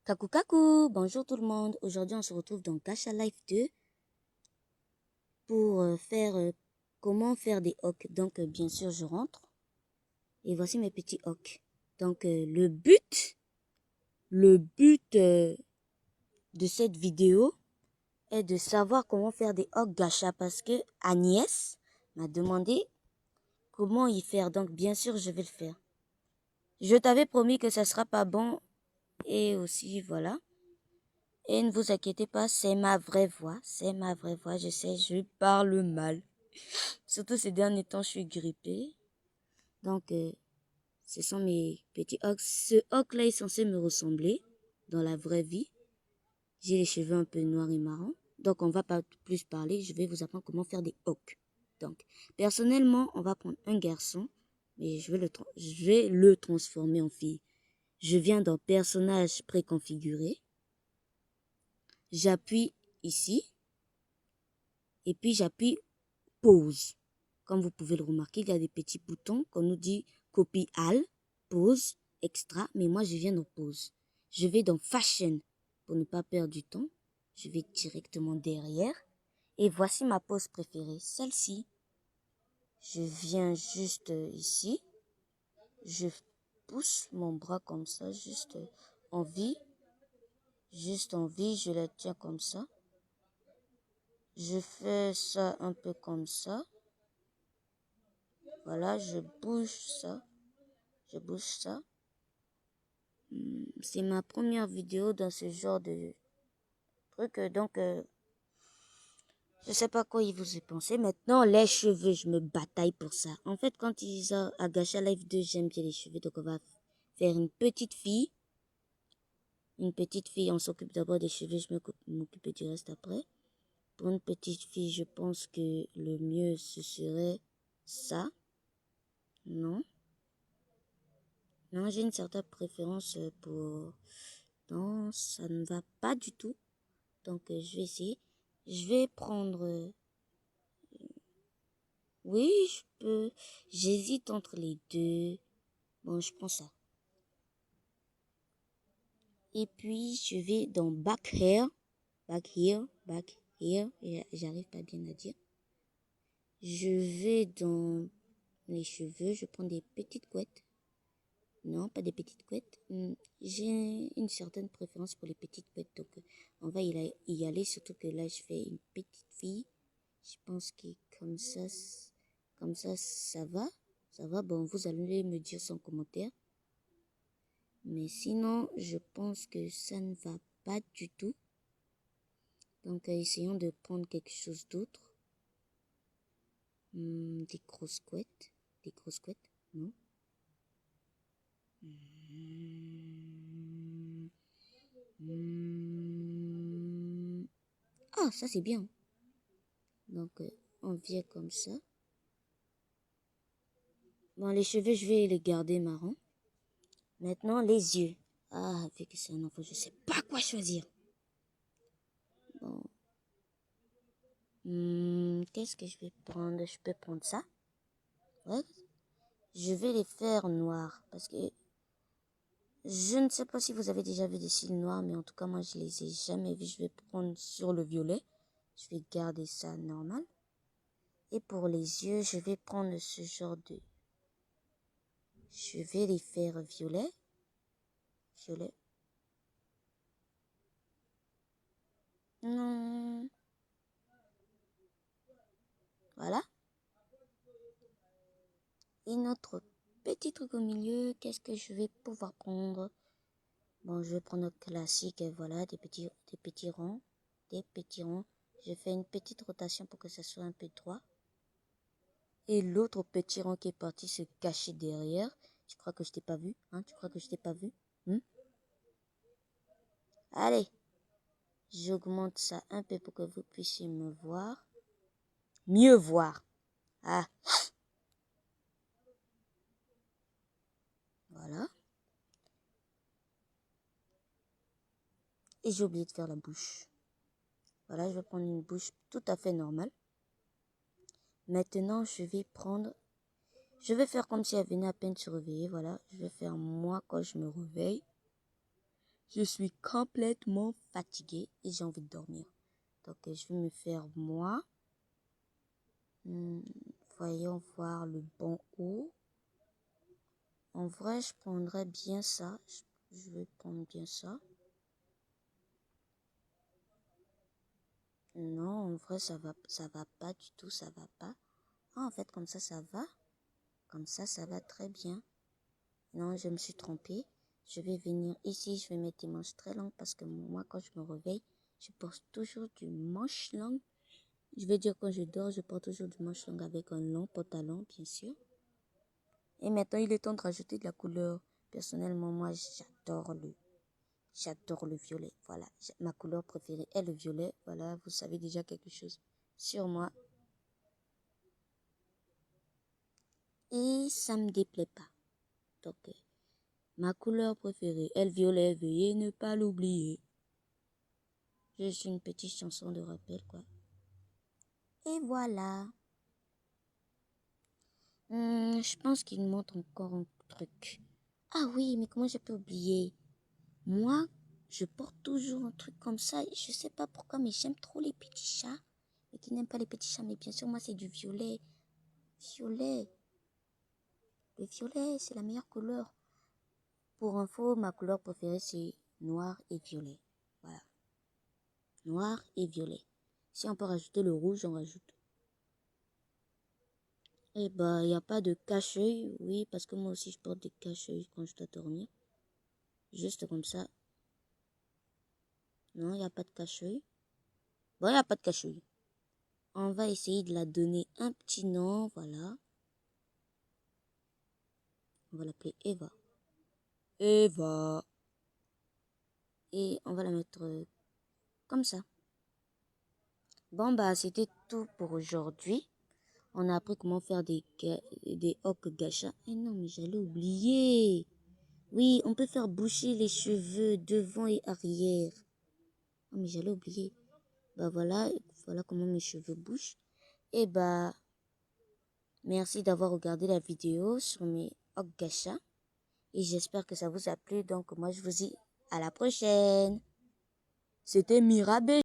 Kaku kaku, bonjour tout le monde. Aujourd'hui, on se retrouve dans Gacha Life 2 pour faire comment faire des hawks. Donc, bien sûr, je rentre et voici mes petits hawks. Donc, le but de cette vidéo est de savoir comment faire des hawks Gacha parce que Agnès m'a demandé comment y faire. Donc, bien sûr, je vais le faire. Je t'avais promis que ça sera pas bon et aussi, voilà. Et ne vous inquiétez pas, c'est ma vraie voix. C'est ma vraie voix. Je sais, je parle mal. Surtout ces derniers temps, je suis grippée. Donc, ce sont mes petits hawks. Ce hawk-là est censé me ressembler dans la vraie vie. J'ai les cheveux un peu noirs et marrons. Donc, on va pas plus parler. Je vais vous apprendre comment faire des hawks. Donc, personnellement, on va prendre un garçon. Mais je vais le transformer en fille. Je viens d'un personnage préconfiguré. J'appuie ici. Et puis, j'appuie pause. Comme vous pouvez le remarquer, il y a des petits boutons qu'on nous dit copie all, pause, extra, mais moi je viens dans pause. Je vais dans fashion pour ne pas perdre du temps. Je vais directement derrière et voici ma pose préférée, celle-ci. Je viens juste ici, je pousse mon bras comme ça, juste en vie, je la tiens comme ça. Je fais ça un peu comme ça. Voilà, je bouge ça. C'est ma première vidéo dans ce genre de truc. Donc, je sais pas quoi il vous est pensé. Maintenant, les cheveux, je me bataille pour ça. En fait, quand ils ont à Gacha Life 2, j'aime bien les cheveux. Donc, on va faire une petite fille. Une petite fille, on s'occupe d'abord des cheveux. Je m'occupe du reste après. Pour une petite fille, je pense que le mieux, ce serait ça. Non. Non, j'ai une certaine préférence pour... Non, ça ne va pas du tout. Donc, je vais essayer. Je vais prendre... Oui, je peux... J'hésite entre les deux. Bon, je prends ça. Et puis, je vais dans back hair. Back here, back here. J'arrive pas bien à dire. Je vais dans les cheveux. Je prends des petites couettes. Non, pas des petites couettes. J'ai une certaine préférence pour les petites couettes. Donc, on va y aller. Surtout que là, je fais une petite fille. Je pense que comme ça va. Ça va. Bon, vous allez me dire sans commentaire. Mais sinon, je pense que ça ne va pas du tout. Donc, essayons de prendre quelque chose d'autre. Des grosses couettes. Des grosses couettes, non. Ah, ça c'est bien. Donc, on vient comme ça. Bon, les cheveux, je vais les garder marron. Maintenant, les yeux. Ah, vu que c'est un enfant, je sais pas quoi choisir. Bon. Qu'est-ce que je vais prendre? Je peux prendre ça. Ouais. Je vais les faire noirs parce que je ne sais pas si vous avez déjà vu des cils noirs, mais en tout cas, moi, je les ai jamais vus. Je vais prendre sur le violet. Je vais garder ça normal. Et pour les yeux, je vais prendre ce genre de... Je vais les faire violet. Violet. Non. Voilà. Et notre petit truc au milieu, qu'est-ce que je vais pouvoir prendre? Bon, je vais prendre notre classique, et voilà, des petits ronds. Des petits ronds. Je fais une petite rotation pour que ça soit un peu droit. Et l'autre petit rond qui est parti se cacher derrière. Tu crois que je t'ai pas vu? Hein? Tu crois que je t'ai pas vu? Allez. J'augmente ça un peu pour que vous puissiez me voir. Mieux voir. Ah. Voilà. Et j'ai oublié de faire la bouche. Voilà, je vais prendre une bouche tout à fait normale. Maintenant, je vais faire comme si elle venait à peine se réveiller. Voilà, je vais faire moi quand je me réveille. Je suis complètement fatiguée et j'ai envie de dormir. Donc, je vais me faire moi. Voyons voir le bon haut. En vrai, je prendrais bien ça. Je vais prendre bien ça. Non, en vrai, ça va pas du tout, ça va pas. Ah, en fait, comme ça va. Comme ça va très bien. Non, je me suis trompée. Je vais venir ici, je vais mettre des manches très longues parce que moi, quand je me réveille, je porte toujours du manche longue. Je vais dire quand je dors, je porte toujours du manche longue avec un long pantalon, bien sûr. Et maintenant, il est temps de rajouter de la couleur. Personnellement, moi, j'adore le violet. Voilà, ma couleur préférée est le violet. Voilà, vous savez déjà quelque chose sur moi. Et ça me déplaît pas. Donc, ma couleur préférée est le violet. Veuillez ne pas l'oublier. Juste une petite chanson de rappel, quoi. Et voilà. Je pense qu'il me montre encore un truc. Ah oui, mais comment je peux oublier? Moi, je porte toujours un truc comme ça. Je sais pas pourquoi, mais j'aime trop les petits chats. Mais qui n'aiment pas les petits chats, mais bien sûr, moi, c'est du violet. Violet. Le violet, c'est la meilleure couleur. Pour info, ma couleur préférée, c'est noir et violet. Voilà. Noir et violet. Si on peut rajouter le rouge, on rajoute. Eh ben, il n'y a pas de cache-œil. Oui, parce que moi aussi, je porte des cache-œil quand je dois dormir. Juste comme ça. Non, il n'y a pas de cache-œil. Bon, il n'y a pas de cache-œil. On va essayer de la donner un petit nom. Voilà. On va l'appeler Eva. Eva. Et on va la mettre comme ça. Bon, bah, c'était tout pour aujourd'hui. On a appris comment faire des hawk gacha. Eh non, mais j'allais oublier. Oui, on peut faire boucher les cheveux devant et arrière. Oh, mais j'allais oublier. Bah voilà comment mes cheveux bougent. Et bah, merci d'avoir regardé la vidéo sur mes hawk gacha. Et j'espère que ça vous a plu. Donc, moi, je vous dis à la prochaine. C'était Mirabé.